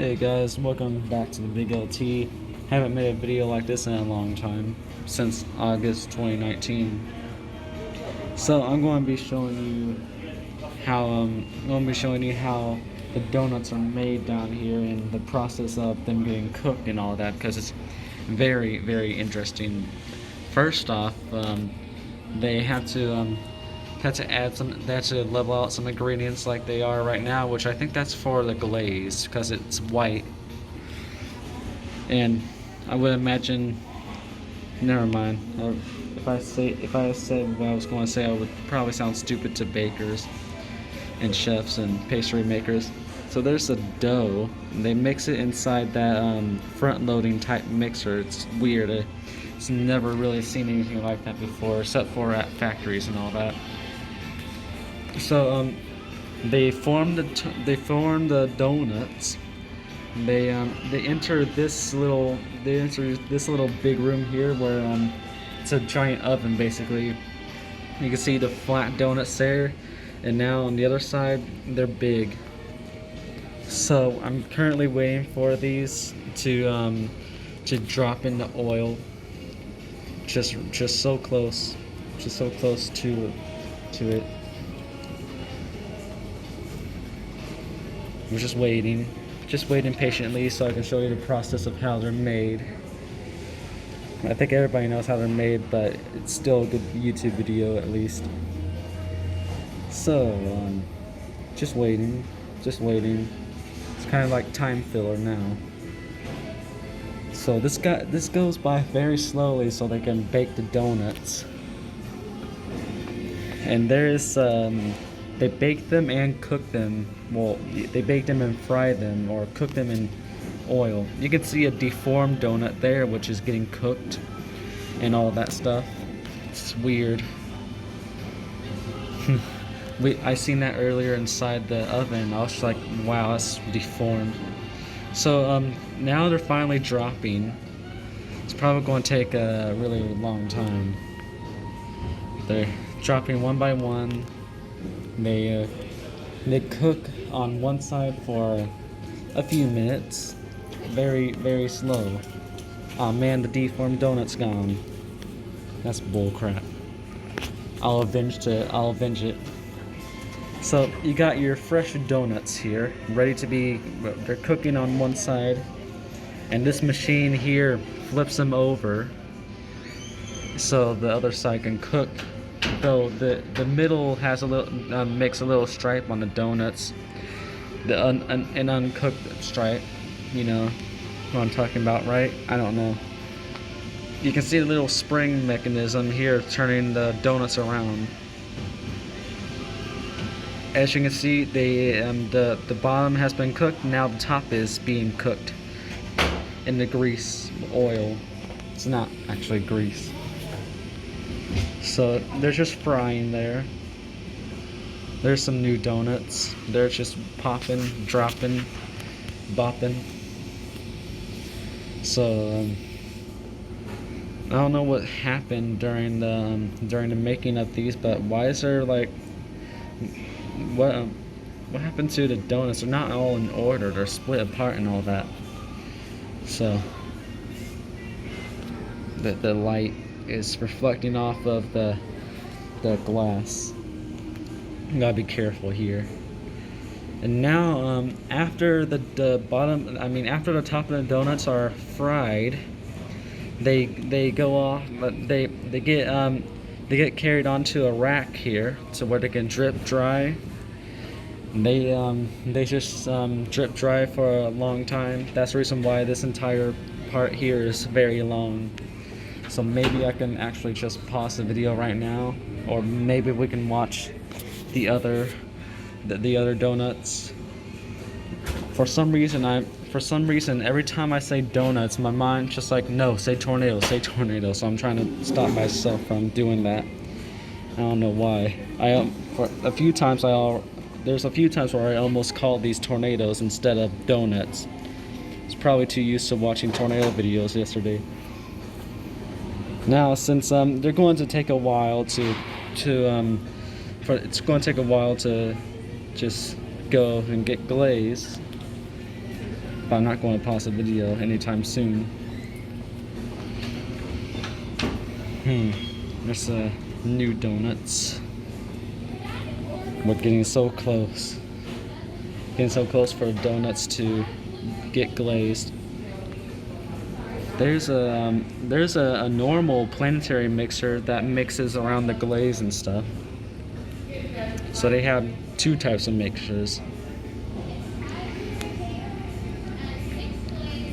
Hey guys, welcome back to the Big LT. Haven't made a video like this in a long time, since August 2019. So I'm going to be showing you how the donuts are made down here and the process of them getting cooked and all that, because it's very, very interesting. First off, they have to they have to level out some ingredients like they are right now, which I think that's for the glaze because it's white. And I would imagine, never mind. If I said what I was going to say, I would probably sound stupid to bakers and chefs and pastry makers. So there's a dough, and they mix it inside that front-loading type mixer. It's weird. It's never really seen anything like that before, except for at factories and all that. So they form the donuts. They enter this little big room here where it's a giant oven basically. You can see the flat donuts there, and now on the other side they're big. So I'm currently waiting for these to drop in the oil. Just so close, to it. I'm just waiting patiently so I can show you the process of how they're made. I think everybody knows how they're made, but it's still a good YouTube video at least. So, just waiting. It's kind of like time filler now. So this goes by very slowly so they can bake the donuts. And there's they bake them and cook them. Well, they bake them and fry them, or cook them in oil. You can see a deformed donut there, which is getting cooked and all that stuff. It's weird. I seen that earlier inside the oven. I was just like, wow, that's deformed. So now they're finally dropping. It's probably going to take a really long time. They're dropping one by one. They cook on one side for a few minutes, very, very slow. Oh man, the deformed donut's gone. That's bullcrap. I'll avenge it. So you got your fresh donuts here, ready to be. They're cooking on one side, and this machine here flips them over, so the other side can cook. Though the middle has a little makes a little stripe on the donuts, an uncooked stripe. You know what I'm talking about, right? I don't know. You can see the little spring mechanism here turning the donuts around. As you can see, the bottom has been cooked. Now the top is being cooked in the grease oil. It's not actually grease. So they're just frying there. There's some new donuts. They're just popping, dropping, bopping. So I don't know what happened during the making of these, but why is there like what happened to the donuts? They're not all in order. They're split apart and all that. So the light is reflecting off of the glass. You gotta be careful here. And now after the top of the donuts are fried, they go off. They get carried onto a rack here, so where they can drip dry. They just drip dry for a long time. That's the reason why this entire part here is very long. So maybe I can actually just pause the video right now, or maybe we can watch the other donuts. For some reason, every time I say donuts, my mind's just like, no, say tornado. So I'm trying to stop myself from doing that. I don't know why. There's a few times where I almost called these tornadoes instead of donuts. It's probably too used to watching tornado videos yesterday. Now, since they're going to take a while it's going to take a while to just go and get glazed. but I'm not going to pause the video anytime soon. There's new donuts. We're getting so close. Getting so close for donuts to get glazed. There's a normal planetary mixer that mixes around the glaze and stuff. So they have two types of mixers.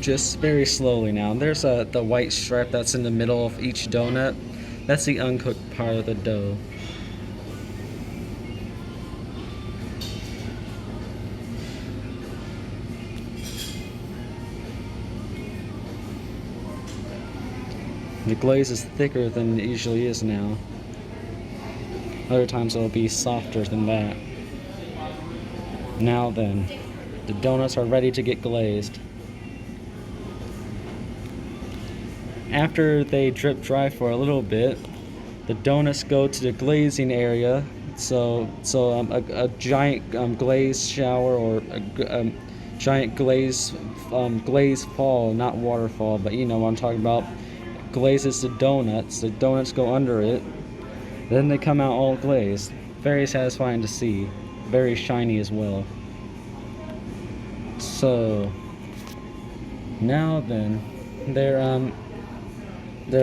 Just very slowly now. There's the white stripe that's in the middle of each donut. That's the uncooked part of the dough. The glaze is thicker than it usually is now. Other times it'll be softer than that. Now then, the donuts are ready to get glazed. After they drip dry for a little bit, the donuts go to the glazing area. So a giant glaze shower, or a giant glaze fall, not waterfall, but you know what I'm talking about. Glazes the donuts go under it, then they come out all glazed. Very satisfying to see, very shiny as well. So now then, they're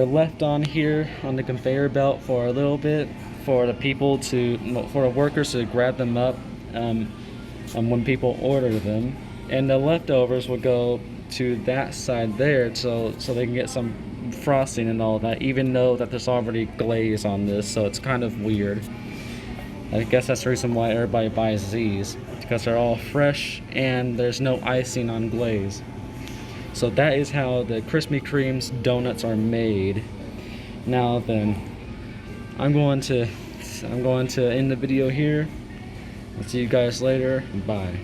left on here on the conveyor belt for a little bit for the workers to grab them up when people order them, and the leftovers will go to that side there so they can get some frosting and all that, even though that there's already glaze on this, so it's kind of weird. I guess that's the reason why everybody buys these, because they're all fresh and there's no icing on glaze. So that is how the Krispy Kremes donuts are made. Now then, I'm going to end the video here. I'll see you guys later. Bye.